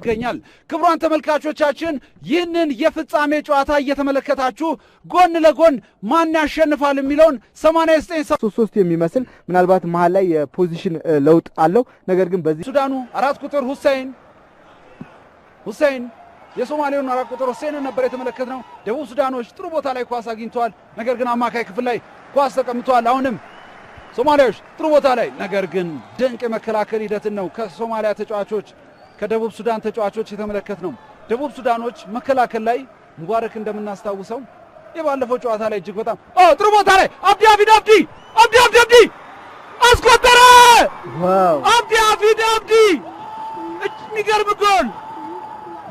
ይገኛል። ክቡራን ተመልካቾቻችን ይህንን የፍጻሜ ጨዋታ እየተመለከታችሁ ጎን ለጎን ማን ያሸንፋል የሚለውን 89-3 የሚመስል ምናልባት መሃል ላይ የፖዚሽን ለውጥ አለው። ነገር ግን በዚህ ሱዳኑ 4 ቁጥር ሁሴን የሶማሌውን 4 ቁጥር ሁሴን ነበር የተመለከትነው። ደቡብ ሱዳኖች ጥሩ ቦታ ላይ ኳስ አግኝተዋል። ነገር ግን አማካይ ክፍል ላይ ኳስ ተቀምጧል። አሁንም ሶማሌዎች ጥሩ ቦታ ላይ ነገር ግን ድንቅ የመከላከል ሂደትን ነው ከሶማሊያ ተጫዋቾች ከደቡብ ሱዳን ተጫዋቾች የተመለከትነው። ደቡብ ሱዳኖች መከላከል ላይ ሙባረክ እንደምናስታውሰው የባለፈው ጨዋታ ላይ እጅግ በጣም ጥሩ ቦታ ላይ አብዲ አስቆጠረ። አብዲ የሚገርም ጎል፣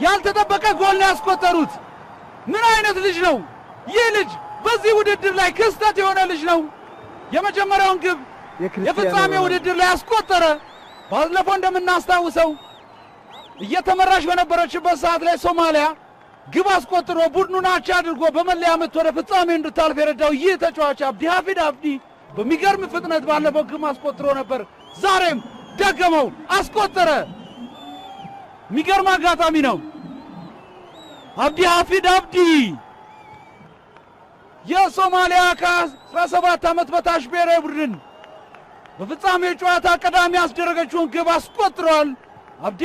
ያልተጠበቀ ጎል ነው ያስቆጠሩት። ምን አይነት ልጅ ነው ይህ ልጅ! በዚህ ውድድር ላይ ክስተት የሆነ ልጅ ነው። የመጀመሪያውን ግብ የፍጻሜ ውድድር ላይ ያስቆጠረ። ባለፈው እንደምናስታውሰው እየተመራች በነበረችበት ሰዓት ላይ ሶማሊያ ግብ አስቆጥሮ ቡድኑን አቻ አድርጎ በመለያ ምት ወደ ፍጻሜ እንድታልፍ የረዳው ይህ ተጫዋች አብዲ በሚገርም ፍጥነት ባለፈው ግብ አስቆጥሮ ነበር። ዛሬም ደገመው፣ አስቆጠረ። የሚገርም አጋጣሚ ነው። አብዲ የሶማሊያ ከ17 ዓመት በታች ብሔራዊ ቡድን በፍጻሜ ጨዋታ ቀዳሚ ያስደረገችውን ግብ አስቆጥሯል። አብዲ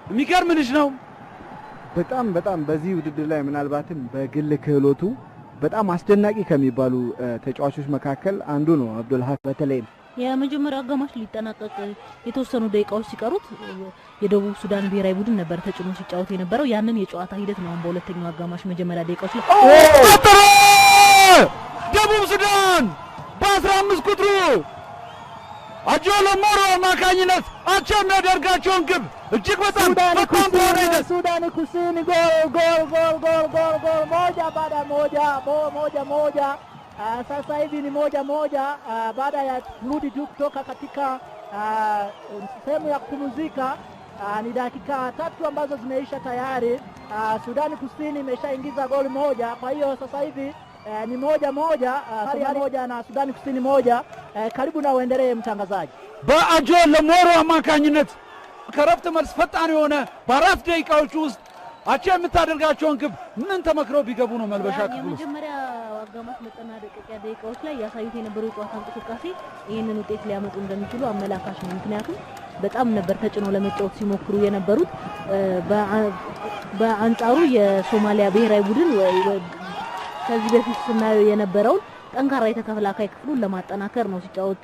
የሚገርም ልጅ ነው። በጣም በዚህ ውድድር ላይ ምናልባትም በግል ክህሎቱ በጣም አስደናቂ ከሚባሉ ተጫዋቾች መካከል አንዱ ነው አብዱልሃፍ። በተለይ የመጀመሪያው አጋማሽ ሊጠናቀቅ የተወሰኑ ደቂቃዎች ሲቀሩት የደቡብ ሱዳን ብሔራዊ ቡድን ነበር ተጭኖ ሲጫወት የነበረው። ያንን የጨዋታ ሂደት ነው በሁለተኛው አጋማሽ መጀመሪያ ደቂቃዎች ላይ ደቡብ ሱዳን በ15 ቁጥሩ አጆሎ ሞሮ አማካኝነት አቻ የሚያደርጋቸውን ግብ እጅግ በጣም ሱዳን kusini gol moja baada moja. Sasa hivi ni moja baada ya kurudi tu kutoka katika sehemu ya kupumzika. Ni dakika 3 ambazo zimeisha tayari. Sudani Kusini imeshaingiza goli moja, kwa hiyo sasa hivi ni moja na Sudani Kusini moja. Karibu na uendelee mtangazaji. በአጆሎ ሞሮ አማካኝነት ከረፍት መልስ ፈጣን የሆነ በ4 ደቂቃዎች ውስጥ አቻ የምታደርጋቸውን ግብ ምን ተመክረው ቢገቡ ነው መልበሻ ክፍሉ? የመጀመሪያ አጋማሽ መጠናቀቂያ ደቂቃዎች ላይ ያሳዩት የነበረው ጨዋታ እንቅስቃሴ ይህንን ውጤት ሊያመጡ እንደሚችሉ አመላካሽ ነው። ምክንያቱም በጣም ነበር ተጭኖ ለመጫወት ሲሞክሩ የነበሩት። በአንጻሩ የሶማሊያ ብሔራዊ ቡድን ከዚህ በፊት ስናየው የነበረው ጠንካራ የተከላካይ ክፍሉን ለማጠናከር ነው ሲጫወት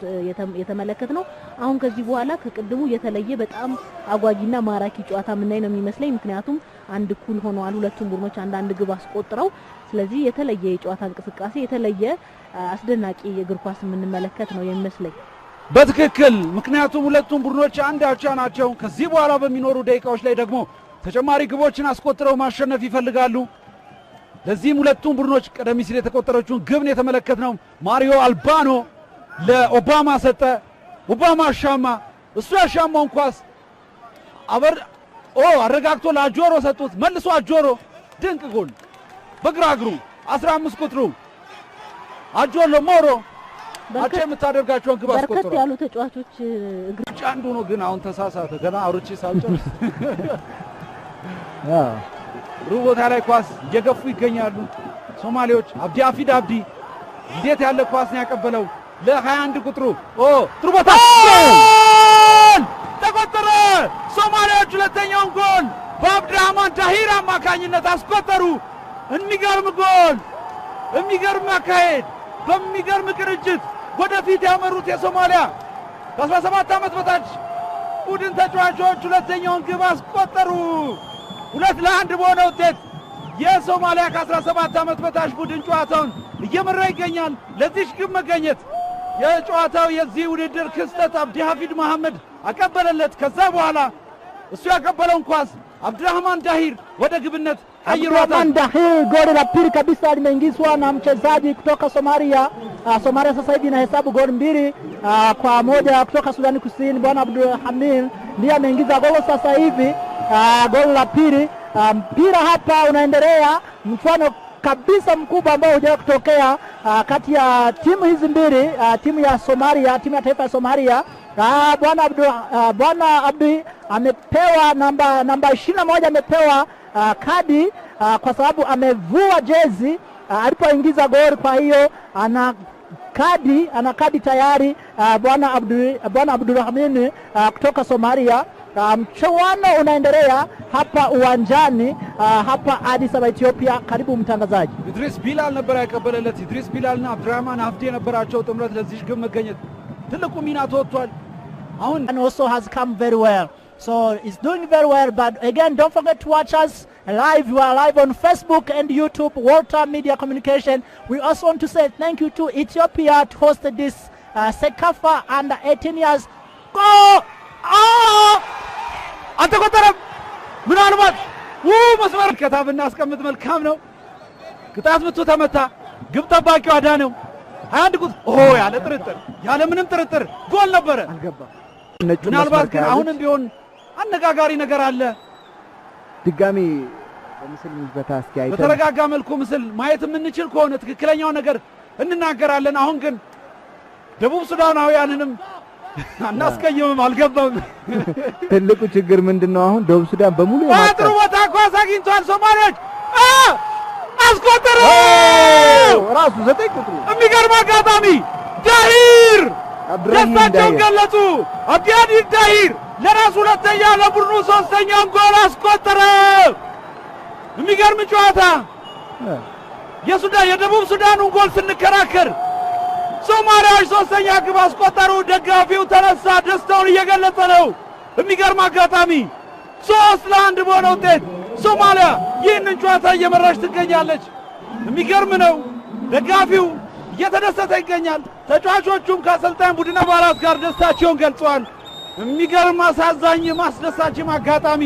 የተመለከትነው። አሁን ከዚህ በኋላ ከቅድሙ የተለየ በጣም አጓጊና ማራኪ ጨዋታ ምናይ ነው የሚመስለኝ። ምክንያቱም አንድ እኩል ሆነዋል ሁለቱም ቡድኖች አንድ ግብ አስቆጥረው። ስለዚህ የተለየ የጨዋታ እንቅስቃሴ የተለየ አስደናቂ የእግር ኳስ የምንመለከት ነው የሚመስለኝ። በትክክል ምክንያቱም ሁለቱም ቡድኖች አንድ አቻ ናቸው። ከዚህ በኋላ በሚኖሩ ደቂቃዎች ላይ ደግሞ ተጨማሪ ግቦችን አስቆጥረው ማሸነፍ ይፈልጋሉ። ለዚህም ሁለቱም ቡድኖች ቀደም ሲል የተቆጠረችውን ግብ ነው የተመለከትነው። ማሪዮ አልባኖ ለኦባማ ሰጠ። ኦባማ አሻማ። እሱ ያሻማውን ኳስ አረጋግቶ ለአጆሮ ሰጡት። መልሶ አጆሮ ድንቅ ጎል በግራ እግሩ 15 ቁጥሩ አጆሎ ሞሮ አቻ የምታደርጋቸውን ግብ አስቆጥሯል። በርከት ያሉ ተጫዋቾች እግር አንዱ ነው ግን አሁን ተሳሳተ። ገና አውርቼ ሳልጨርስ ሩብ ቦታ ላይ ኳስ እየገፉ ይገኛሉ ሶማሌዎች። አብዲ እንዴት ያለ ኳስ ነው ያቀበለው ለ21 ቁጥሩ። ጥሩ ቦታ ተቆጠረ። ሶማሌዎች ሁለተኛውን ጎል በአብድራህማን ዳሂር አማካኝነት አስቆጠሩ። የሚገርም ጎል፣ የሚገርም አካሄድ፣ በሚገርም ቅርጅት ወደፊት ያመሩት የሶማሊያ ከ17 ዓመት በታች ቡድን ተጫዋቾች ሁለተኛውን ግብ አስቆጠሩ። 2-1 በሆነ ውጤት የሶማሊያ ከ17 ዓመት በታች ቡድን ጨዋታውን እየመራ ይገኛል። ለዚህ ግብ መገኘት የጨዋታው የዚህ ውድድር ክስተት አብዲ መሐመድ አቀበለለት። ከዛ በኋላ እሱ ያቀበለውን ኳስ Abdurrahman Dahir wada gibnet Abdurrahman Dahir goli la pili kabisa limeingizwa na mchezaji kutoka Somalia. Somalia sasa hivi inahesabu goli 2 kwa moja kutoka Sudani Kusini. Bwana Abdulhamid ndiye ameingiza goli sasa hivi, goli la pili. Mpira hapa unaendelea, mfano kabisa mkubwa ambao hujawahi kutokea kati ya timu hizi mbili, timu ya Somalia, timu ya taifa ya Somalia Bwana Abdi amepewa namba 21 amepewa kadi kwa sababu amevua jezi alipoingiza goli. Kwa hiyo ana kadi tayari Bwana Abdulrahman kutoka Somalia. Mchuano unaendelea hapa uwanjani hapa Addis Ababa Ethiopia. Karibu mtangazaji. ኢድሪስ ቢላል ነበር ያቀበለለት። ኢድሪስ ቢላልና አብዱራህማን አፍዲ የነበራቸው ጥምረት ለዚህ ግብ መገኘት ትልቁ ሚና ተወጥቷል። አሁን and also has come very well, so it's doing very well. But again, don't forget to watch us live. We are live on Facebook and YouTube, Walter Media Communication. We also want to say thank you to Ethiopia to host this Sekafa under 18 years. Go! አንተ ቆጠረም ምናልባት መስመር ከታብና አስቀምጥ መልካም ነው። ቅጣት ምቱ ተመታ። ግብ ጠባቂው አዳነው 21 ቁጥር ያለ ጥርጥር ያለ ምንም ጥርጥር ጎል ነበረ። አልገባም። ምናልባት ግን አሁንም ቢሆን አነጋጋሪ ነገር አለ። ድጋሚ በምስል ምዝበታ እስኪ አይተን በተረጋጋ መልኩ ምስል ማየት የምንችል ከሆነ ትክክለኛው ነገር እንናገራለን። አሁን ግን ደቡብ ሱዳናውያንንም አናስቀይምም። አልገባም። ትልቁ ችግር ምንድነው? አሁን ደቡብ ሱዳን በሙሉ ጥሩ ቦታ ኳስ አግኝቷል። ሶማሌዎች አስቆጠሩ። ራሱ 9 ቁጥሩ የሚገርም አጋጣሚ ዳሂር ደስታቸውን ገለጹ። አብዲያዲ ዳሂር ለራሱ ሁለተኛ ለቡድኑ ሶስተኛውን ጎል አስቆጠረ። የሚገርም ጨዋታ። የደቡብ ሱዳኑን ጎል ስንከራከር ሶማሊያዎች ሶስተኛ ግብ አስቆጠሩ። ደጋፊው ተነሳ፣ ደስታውን እየገለጸ ነው። የሚገርም አጋጣሚ 3-1 በሆነ ውጤት ሶማሊያ ይህንን ጨዋታ እየመራች ትገኛለች። የሚገርም ነው። ደጋፊው እየተደሰተ ይገኛል። ተጫዋቾቹም ከአሰልጣኝ ቡድን አባላት ጋር ደስታቸውን ገልጸዋል። የሚገርም አሳዛኝ ማስደሳችም አጋጣሚ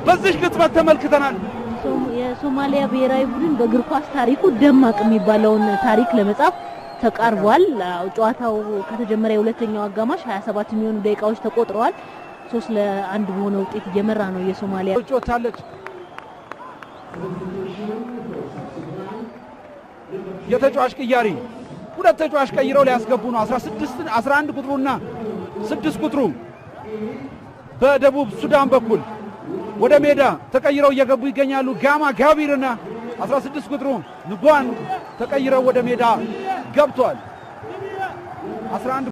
በዚህ ቅጽበት ተመልክተናል። የሶማሊያ ብሔራዊ ቡድን በእግር ኳስ ታሪኩ ደማቅ የሚባለውን ታሪክ ለመጻፍ ተቃርቧል። ጨዋታው ከተጀመረ የሁለተኛው አጋማሽ 27 የሚሆኑ ደቂቃዎች ተቆጥረዋል። 3-1 በሆነ ውጤት እየመራ ነው የሶማሊያ ጨዋታለች። የተጫዋች ቅያሪ ሁለት ተጫዋች ቀይረው ሊያስገቡ ነው። 11 ቁጥሩና 6 ቁጥሩ በደቡብ ሱዳን በኩል ወደ ሜዳ ተቀይረው እየገቡ ይገኛሉ። ጋማ ጋቢርና 16 ቁጥሩ ንጓን ተቀይረው ወደ ሜዳ ገብቷል። 11